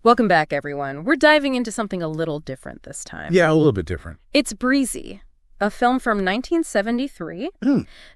Welcome back, everyone. We're diving into something a little different this time. Yeah, a little bit different. It's Breezy, a film from 1973,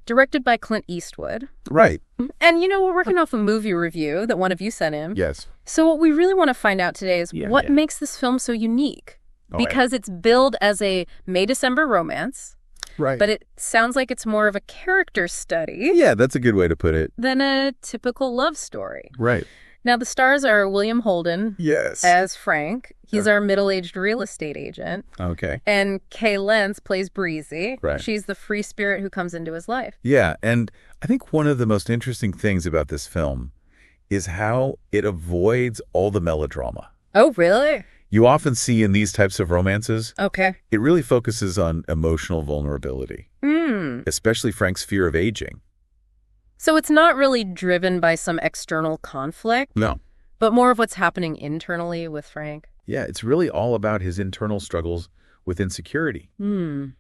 directed by Clint Eastwood. Right. And, we're working off a movie review that one of you sent in. Yes. So what we really want to find out today is what Yeah. makes this film so unique. Oh, because it's billed as a May-December romance, Right. but it sounds like it's more of a character study Yeah, that's a good way to put it. than a typical love story. Right. Now, the stars are William Holden Yes. as Frank. He's our middle-aged real estate agent. Okay. And Lenz plays Breezy. Right. She's the free spirit who comes into his life. Yeah, and I think one of the most interesting things about this film is how it avoids all the melodrama. Oh, really? You often see in these types of romances, Okay. it really focuses on emotional vulnerability, especially Frank's fear of aging. So it's not really driven by some external conflict, No. but more of what's happening internally with Frank. Yeah, it's really all about his internal struggles with insecurity and,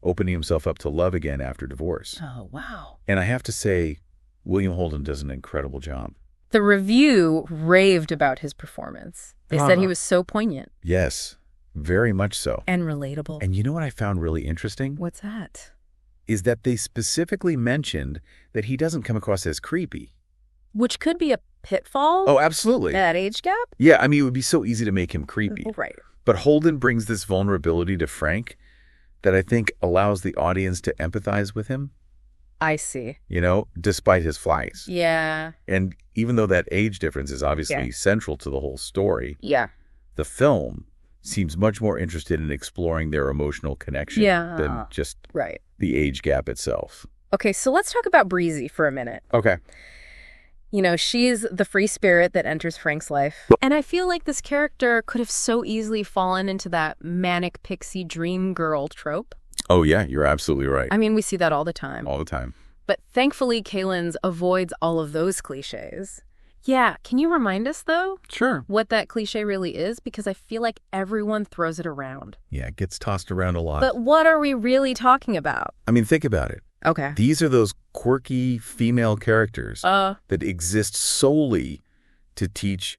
opening himself up to love again after divorce. Oh, wow. And I have to say, William Holden does an incredible job. The review raved about his performance. They said he was so poignant. Yes, very much so. And relatable. And you know what I found really interesting? What's that? Is that they specifically mentioned that he doesn't come across as creepy. Which could be a pitfall. Oh, absolutely. That age gap? Yeah, I mean, it would be so easy to make him creepy. Right. But Holden brings this vulnerability to Frank that I think allows the audience to empathize with him, I see. despite his flaws. Yeah. And even though that age difference is obviously central to the whole story, Yeah. the film seems much more interested in exploring their emotional connection than just the age gap itself. Okay, so let's talk about Breezy for a minute. Okay. She's the free spirit that enters Frank's life. And I feel like this character could have so easily fallen into that manic pixie dream girl trope. Oh, yeah, you're absolutely right. I mean, we see that all the time. All the time. But thankfully, Lenz avoids all of those cliches. Yeah, can you remind us, though, Sure. what that cliche really is? Because I feel like everyone throws it around. Yeah, it gets tossed around a lot. But what are we really talking about? I mean, think about it. Okay. These are those quirky female characters that exist solely to teach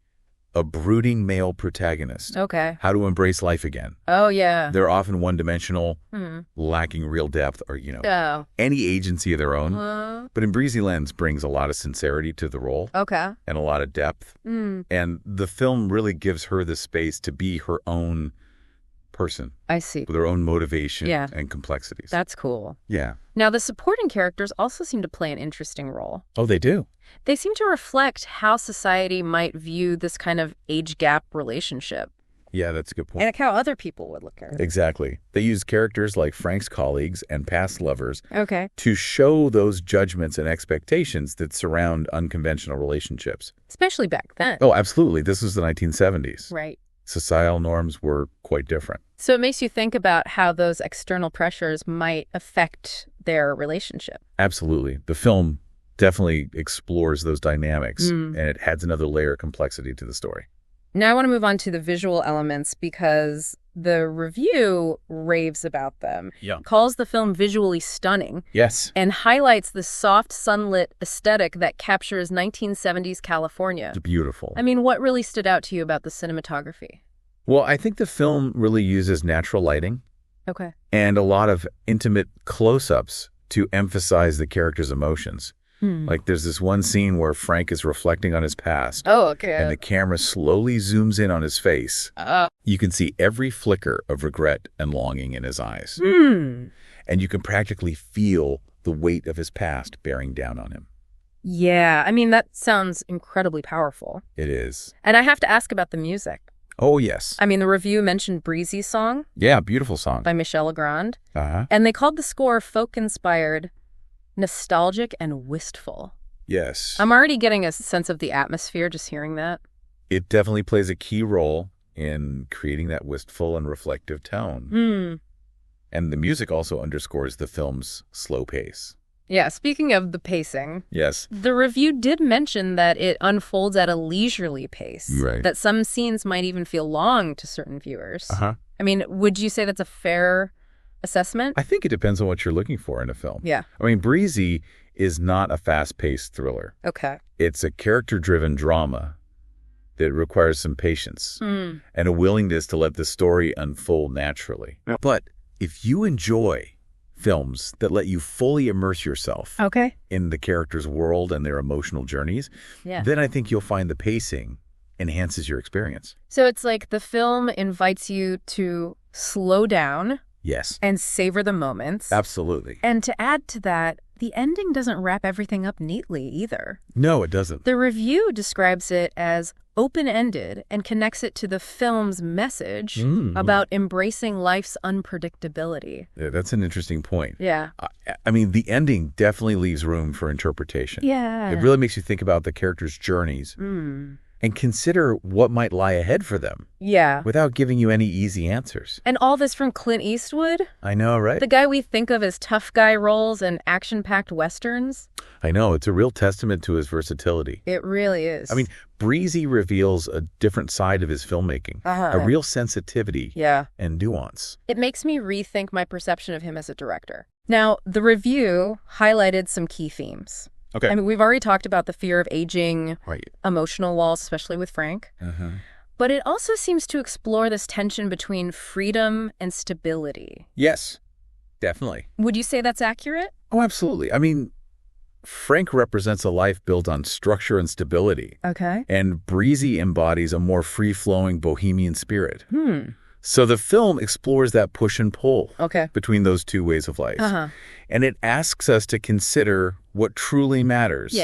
a brooding male protagonist Okay. how to embrace life again. Oh, yeah. They're often one-dimensional, lacking real depth or, any agency of their own. But in Breezy Lenz brings a lot of sincerity to the role Okay. and a lot of depth. And the film really gives her the space to be her own person I see. with her own motivation Yeah. and complexities. That's cool. Yeah. Now, the supporting characters also seem to play an interesting role. Oh, they do. They seem to reflect how society might view this kind of age gap relationship Yeah, that's a good point. and how other people would look at it. Exactly. They use characters like Frank's colleagues and past lovers Okay. to show those judgments and expectations that surround unconventional relationships. Especially back then. Oh, absolutely. This was the 1970s. Right. Societal norms were quite different. So it makes you think about how those external pressures might affect their relationship. Absolutely. The film definitely explores those dynamics, and it adds another layer of complexity to the story. Now I want to move on to the visual elements because the review raves about them. Yeah. Calls the film visually stunning. Yes. And highlights the soft sunlit aesthetic that captures 1970s California. It's beautiful. I mean, what really stood out to you about the cinematography? Well, I think the film really uses natural lighting Okay. and a lot of intimate close-ups to emphasize the character's emotions. Like there's this one scene where Frank is reflecting on his past. Oh, okay. And the camera slowly zooms in on his face. You can see every flicker of regret and longing in his eyes. And you can practically feel the weight of his past bearing down on him. Yeah, I mean, that sounds incredibly powerful. It is. And I have to ask about the music. Oh, yes. I mean, the review mentioned Breezy's song Yeah, beautiful song. by Michel Legrand. Uh-huh. And they called the score folk-inspired, nostalgic, and wistful. Yes. I'm already getting a sense of the atmosphere just hearing that. It definitely plays a key role in creating that wistful and reflective tone. And the music also underscores the film's slow pace. Yeah, speaking of the pacing, Yes. the review did mention that it unfolds at a leisurely pace. Right. That some scenes might even feel long to certain viewers. Uh-huh. I mean, would you say that's a fair assessment? I think it depends on what you're looking for in a film. Yeah. I mean, Breezy is not a fast-paced thriller. Okay. It's a character-driven drama that requires some patience and a willingness to let the story unfold naturally. But if you enjoy films that let you fully immerse yourself in the character's world and their emotional journeys, then I think you'll find the pacing enhances your experience. So it's like the film invites you to slow down. Yes. And savor the moments. Absolutely. And to add to that, the ending doesn't wrap everything up neatly either. No, it doesn't. The review describes it as open-ended and connects it to the film's message about embracing life's unpredictability. Yeah, that's an interesting point. Yeah. I mean, the ending definitely leaves room for interpretation. Yeah. It really makes you think about the characters' journeys and consider what might lie ahead for them. Yeah. Without giving you any easy answers. And all this from Clint Eastwood? I know, right? The guy we think of as tough guy roles and action-packed westerns? I know. It's a real testament to his versatility. It really is. I mean, Breezy reveals a different side of his filmmaking, a real sensitivity and nuance. It makes me rethink my perception of him as a director. Now, the review highlighted some key themes. Okay. I mean, we've already talked about the fear of aging, emotional walls, especially with Frank. But it also seems to explore this tension between freedom and stability. Yes, definitely. Would you say that's accurate? Oh, absolutely. I mean, Frank represents a life built on structure and stability. Okay. And Breezy embodies a more free-flowing bohemian spirit. So the film explores that push and pull between those two ways of life. And it asks us to consider what truly matters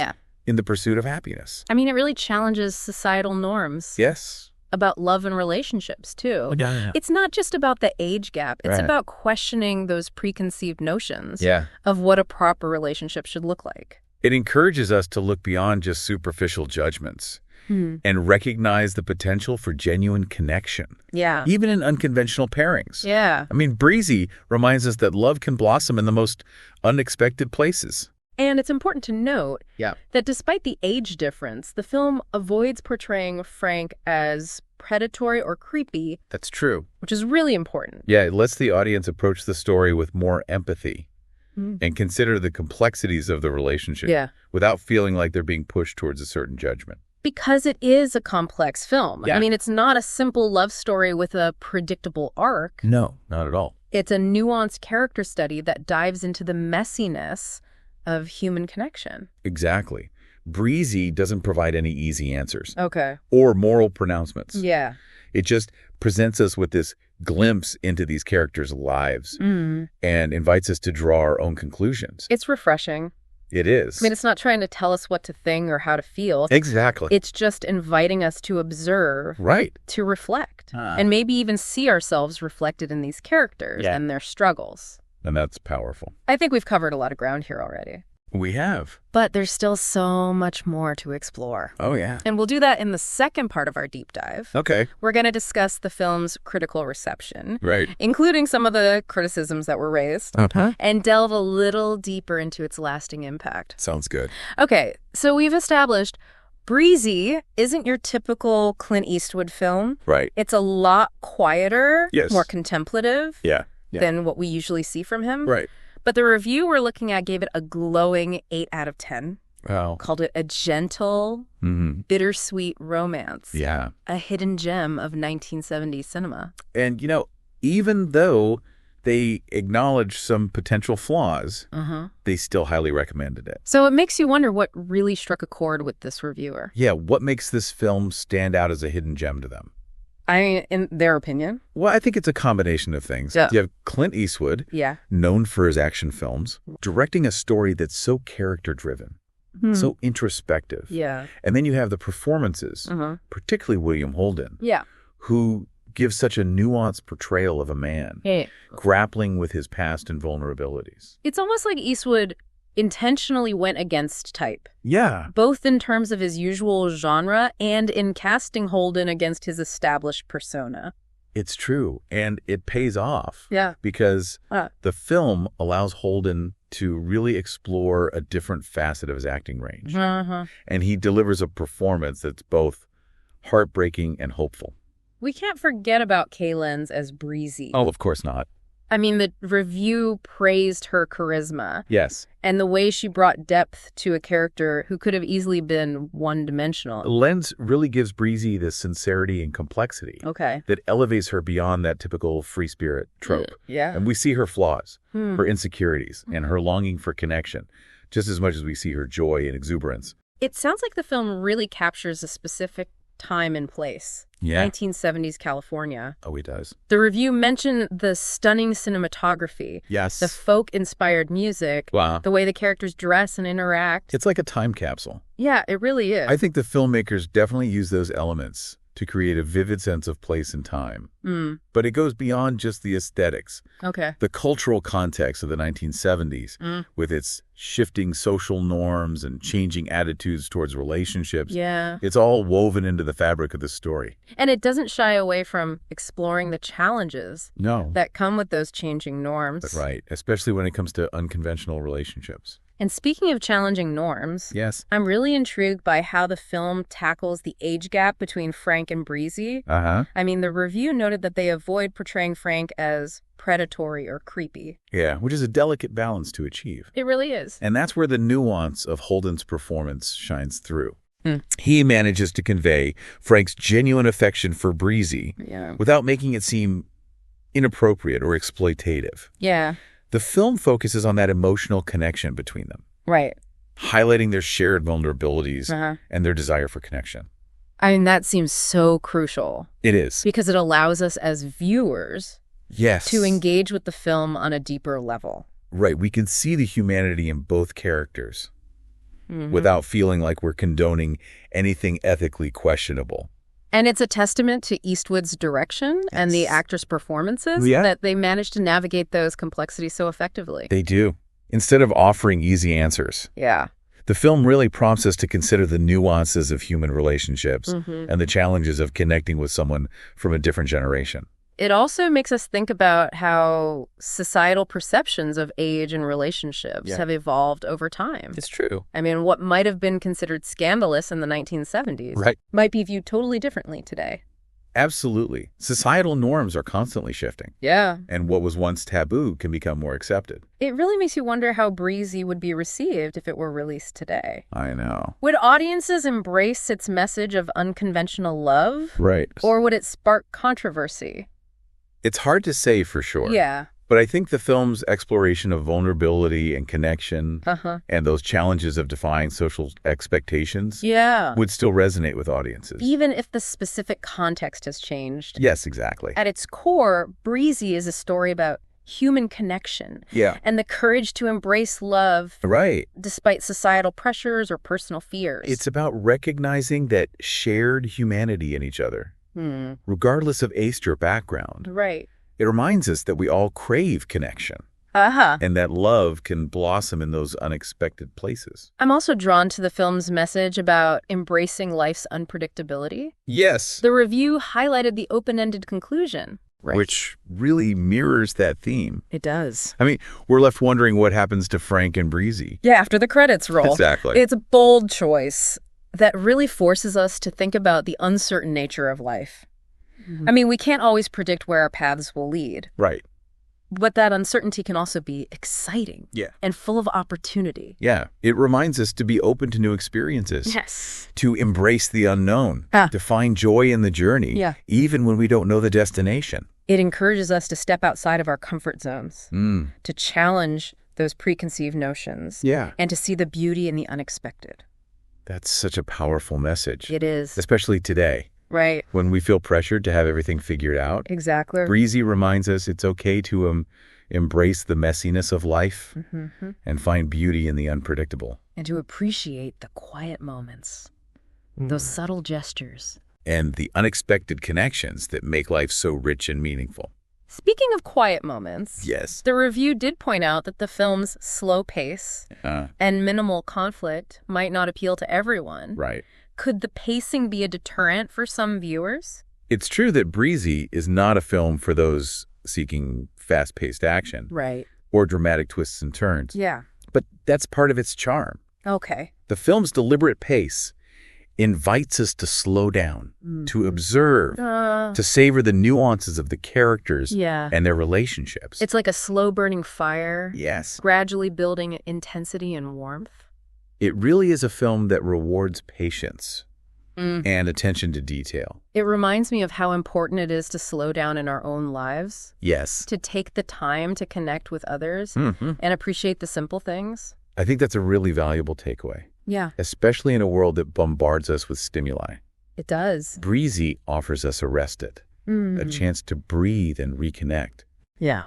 in the pursuit of happiness. I mean, it really challenges societal norms. Yes. About love and relationships, too. It's not just about the age gap. It's about questioning those preconceived notions of what a proper relationship should look like. It encourages us to look beyond just superficial judgments and recognize the potential for genuine connection. Even in unconventional pairings. I mean, Breezy reminds us that love can blossom in the most unexpected places. And it's important to note that despite the age difference, the film avoids portraying Frank as predatory or creepy. That's true. Which is really important. Yeah, it lets the audience approach the story with more empathy and consider the complexities of the relationship without feeling like they're being pushed towards a certain judgment. Because it is a complex film. I mean, it's not a simple love story with a predictable arc. No, not at all. It's a nuanced character study that dives into the messiness of human connection. Exactly. Breezy doesn't provide any easy answers. Or moral pronouncements. It just presents us with this glimpse into these characters' lives and invites us to draw our own conclusions. It's refreshing. It is. I mean, it's not trying to tell us what to think or how to feel. Exactly. It's just inviting us to observe. To reflect. And maybe even see ourselves reflected in these characters and their struggles. And that's powerful. I think we've covered a lot of ground here already. We have. But there's still so much more to explore. Oh, yeah. And we'll do that in the second part of our deep dive. Okay. We're going to discuss the film's critical reception. Right. Including some of the criticisms that were raised. And delve a little deeper into its lasting impact. Sounds good. Okay, so we've established Breezy isn't your typical Clint Eastwood film. Right. It's a lot quieter, more contemplative than what we usually see from him. Right. But the review we're looking at gave it a glowing 8 out of 10. Wow. Called it a gentle, bittersweet romance. Yeah. A hidden gem of 1970s cinema. And, you know, even though they acknowledge some potential flaws, they still highly recommended it. So it makes you wonder what really struck a chord with this reviewer. Yeah, what makes this film stand out as a hidden gem to them? I mean, in their opinion? Well, I think it's a combination of things. You have Clint Eastwood, known for his action films, directing a story that's so character-driven, so introspective. And then you have the performances, particularly William Holden, who gives such a nuanced portrayal of a man, grappling with his past and vulnerabilities. It's almost like Eastwood intentionally went against type. Both in terms of his usual genre and in casting Holden against his established persona. It's true. And it pays off. Because the film allows Holden to really explore a different facet of his acting range. And he delivers a performance that's both heartbreaking and hopeful. We can't forget about Lenz as Breezy. Oh, of course not. I mean, the review praised her charisma. Yes. And the way she brought depth to a character who could have easily been one-dimensional. Lenz really gives Breezy this sincerity and complexity that elevates her beyond that typical free spirit trope. Yeah. And we see her flaws, her insecurities, and her longing for connection, just as much as we see her joy and exuberance. It sounds like the film really captures a specific time and place. Yeah. 1970s California. Oh, it does. The review mentioned the stunning cinematography. Yes. The folk-inspired music. Wow. The way the characters dress and interact. It's like a time capsule. Yeah, it really is. I think the filmmakers definitely use those elements to create a vivid sense of place and time. But it goes beyond just the aesthetics. Okay. The cultural context of the 1970s, with its shifting social norms and changing attitudes towards relationships, it's all woven into the fabric of the story. And it doesn't shy away from exploring the challenges that come with those changing norms. That's right, especially when it comes to unconventional relationships. And speaking of challenging norms, I'm really intrigued by how the film tackles the age gap between Frank and Breezy. I mean, the review noted that they avoid portraying Frank as predatory or creepy. Yeah, which is a delicate balance to achieve. It really is. And that's where the nuance of Holden's performance shines through. He manages to convey Frank's genuine affection for Breezy without making it seem inappropriate or exploitative. Yeah. The film focuses on that emotional connection between them. Right. Highlighting their shared vulnerabilities and their desire for connection. I mean, that seems so crucial. It is. Because it allows us as viewers to engage with the film on a deeper level. Right. We can see the humanity in both characters without feeling like we're condoning anything ethically questionable. And it's a testament to Eastwood's direction and the actors' performances that they managed to navigate those complexities so effectively. They do. Instead of offering easy answers. Yeah. The film really prompts us to consider the nuances of human relationships and the challenges of connecting with someone from a different generation. It also makes us think about how societal perceptions of age and relationships have evolved over time. It's true. I mean, what might have been considered scandalous in the 1970s might be viewed totally differently today. Absolutely. Societal norms are constantly shifting. Yeah. And what was once taboo can become more accepted. It really makes you wonder how Breezy would be received if it were released today. I know. Would audiences embrace its message of unconventional love? Right. Or would it spark controversy? It's hard to say for sure. Yeah. But I think the film's exploration of vulnerability and connection and those challenges of defying social expectations would still resonate with audiences. Even if the specific context has changed. Yes, exactly. At its core, Breezy is a story about human connection and the courage to embrace love despite societal pressures or personal fears. It's about recognizing that shared humanity in each other. Regardless of age or background. Right. It reminds us that we all crave connection. And that love can blossom in those unexpected places. I'm also drawn to the film's message about embracing life's unpredictability. Yes. The review highlighted the open-ended conclusion. Which really mirrors that theme. It does. I mean, we're left wondering what happens to Frank and Breezy. Yeah, after the credits roll. Exactly. It's a bold choice that really forces us to think about the uncertain nature of life. I mean, we can't always predict where our paths will lead. Right. But that uncertainty can also be exciting and full of opportunity. Yeah. It reminds us to be open to new experiences. Yes. To embrace the unknown. To find joy in the journey. Even when we don't know the destination. It encourages us to step outside of our comfort zones. To challenge those preconceived notions. And to see the beauty in the unexpected. That's such a powerful message. It is. Especially today. Right. When we feel pressured to have everything figured out. Exactly. Breezy reminds us it's okay to embrace the messiness of life and find beauty in the unpredictable. And to appreciate the quiet moments, those subtle gestures. And the unexpected connections that make life so rich and meaningful. Speaking of quiet moments, the review did point out that the film's slow pace and minimal conflict might not appeal to everyone. Right. Could the pacing be a deterrent for some viewers? It's true that Breezy is not a film for those seeking fast-paced action. Right. Or dramatic twists and turns. Yeah. But that's part of its charm. Okay. The film's deliberate pace invites us to slow down, to observe, to savor the nuances of the characters and their relationships. It's like a slow-burning fire. Yes. Gradually building intensity and warmth. It really is a film that rewards patience and attention to detail. It reminds me of how important it is to slow down in our own lives. Yes. To take the time to connect with others and appreciate the simple things. I think that's a really valuable takeaway. Yeah. Especially in a world that bombards us with stimuli. It does. Breezy offers us a respite, a chance to breathe and reconnect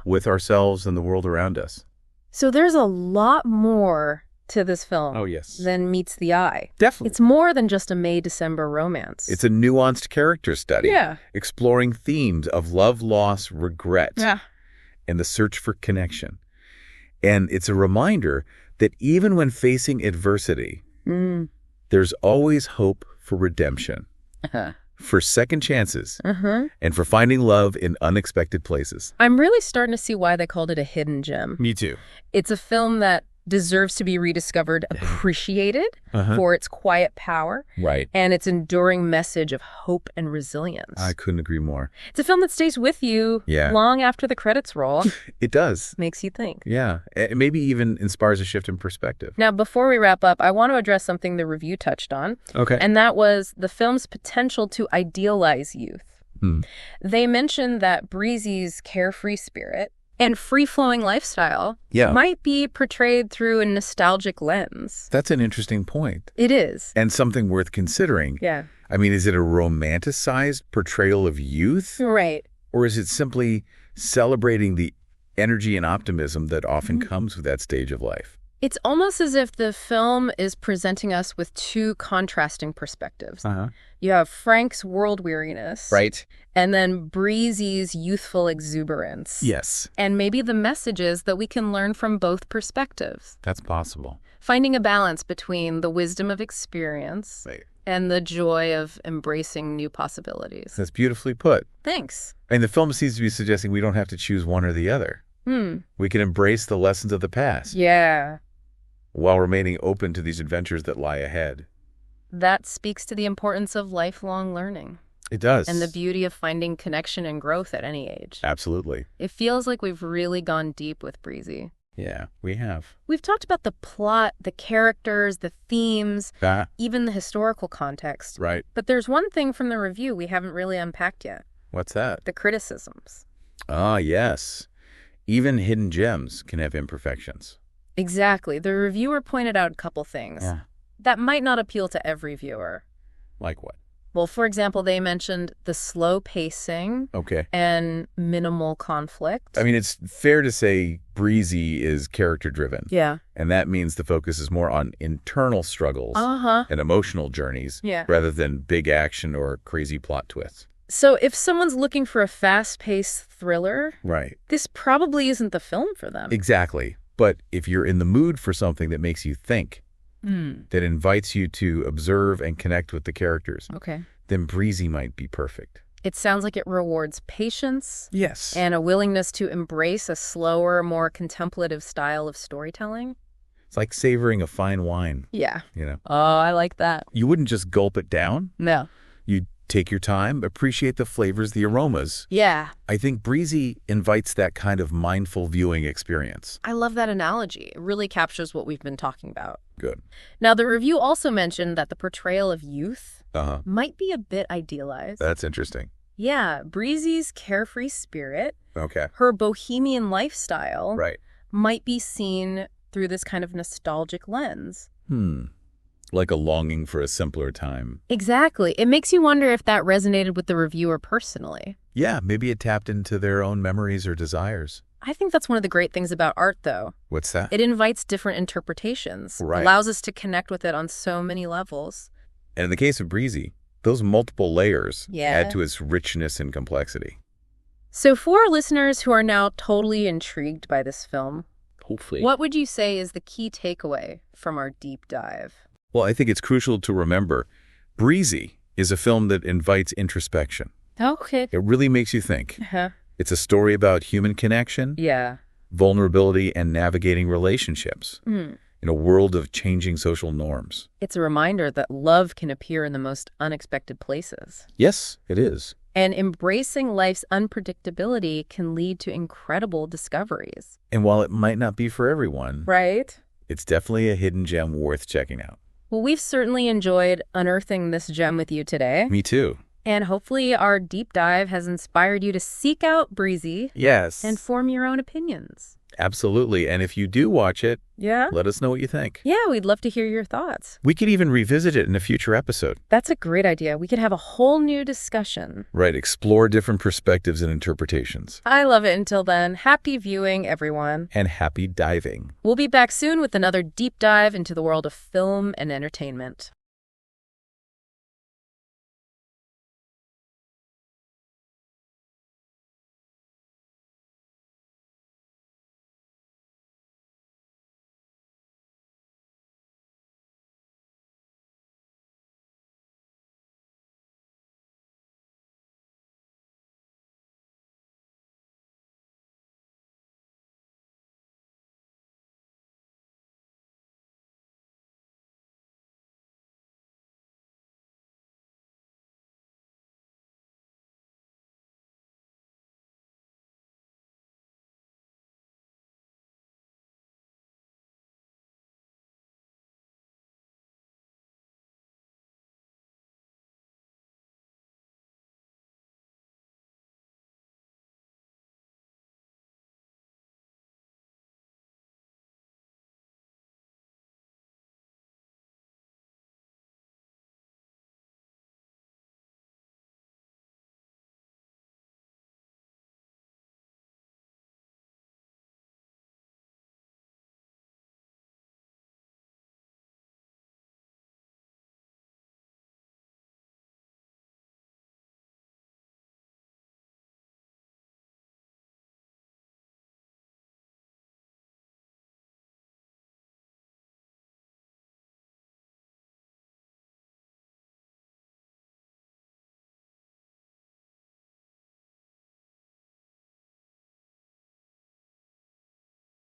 with ourselves and the world around us. So there's a lot more to this film than meets the eye. Definitely. It's more than just a May-December romance. It's a nuanced character study, exploring themes of love, loss, regret, and the search for connection. And it's a reminder that even when facing adversity, there's always hope for redemption, for second chances, and for finding love in unexpected places. I'm really starting to see why they called it a hidden gem. Me too. It's a film that deserves to be rediscovered, appreciated for its quiet power and its enduring message of hope and resilience. I couldn't agree more. It's a film that stays with you long after the credits roll. It does. Makes you think. Yeah. It maybe even inspires a shift in perspective. Now, before we wrap up, I want to address something the review touched on. Okay. And that was the film's potential to idealize youth. They mentioned that Breezy's carefree spirit and free-flowing lifestyle might be portrayed through a nostalgic lens. That's an interesting point. It is. And something worth considering. Yeah. I mean, is it a romanticized portrayal of youth? Right. Or is it simply celebrating the energy and optimism that often comes with that stage of life? It's almost as if the film is presenting us with two contrasting perspectives. You have Frank's world weariness. Right. And then Breezy's youthful exuberance. Yes. And maybe the messages that we can learn from both perspectives. That's possible. Finding a balance between the wisdom of experience and the joy of embracing new possibilities. That's beautifully put. Thanks. And the film seems to be suggesting we don't have to choose one or the other. We can embrace the lessons of the past. Yeah. While remaining open to these adventures that lie ahead. That speaks to the importance of lifelong learning. It does. And the beauty of finding connection and growth at any age. Absolutely. It feels like we've really gone deep with Breezy. Yeah, we have. We've talked about the plot, the characters, the themes, even the historical context. Right. But there's one thing from the review we haven't really unpacked yet. What's that? The criticisms. Ah, yes. Even hidden gems can have imperfections. Exactly. The reviewer pointed out a couple things that might not appeal to every viewer. Like what? Well, for example, they mentioned the slow pacing and minimal conflict. I mean, it's fair to say Breezy is character-driven. Yeah. And that means the focus is more on internal struggles and emotional journeys rather than big action or crazy plot twists. So if someone's looking for a fast-paced thriller, this probably isn't the film for them. Exactly. But if you're in the mood for something that makes you think, that invites you to observe and connect with the characters, then Breezy might be perfect. It sounds like it rewards patience. Yes. And a willingness to embrace a slower, more contemplative style of storytelling. It's like savoring a fine wine. Yeah. You know? Oh, I like that. You wouldn't just gulp it down. No. You'd take your time, appreciate the flavors, the aromas. Yeah. I think Breezy invites that kind of mindful viewing experience. I love that analogy. It really captures what we've been talking about. Good. Now, the review also mentioned that the portrayal of youth might be a bit idealized. That's interesting. Yeah. Breezy's carefree spirit, her bohemian lifestyle, might be seen through this kind of nostalgic lens. Like a longing for a simpler time. Exactly. It makes you wonder if that resonated with the reviewer personally. Yeah, maybe it tapped into their own memories or desires. I think that's one of the great things about art, though. What's that? It invites different interpretations, allows us to connect with it on so many levels. And in the case of Breezy, those multiple layers add to its richness and complexity. So for our listeners who are now totally intrigued by this film, hopefully, what would you say is the key takeaway from our deep dive? Well, I think it's crucial to remember Breezy is a film that invites introspection. Okay. It really makes you think. It's a story about human connection, vulnerability, and navigating relationships. in a world of changing social norms. It's a reminder that love can appear in the most unexpected places. Yes, it is. And embracing life's unpredictability can lead to incredible discoveries. And while it might not be for everyone, right? It's definitely a hidden gem worth checking out. Well, we've certainly enjoyed unearthing this gem with you today. Me too. And hopefully our deep dive has inspired you to seek out Breezy. Yes. And form your own opinions. Absolutely. And if you do watch it, let us know what you think. Yeah, we'd love to hear your thoughts. We could even revisit it in a future episode. That's a great idea. We could have a whole new discussion. Right. Explore different perspectives and interpretations. I love it. Until then, happy viewing, everyone. And happy diving. We'll be back soon with another deep dive into the world of film and entertainment.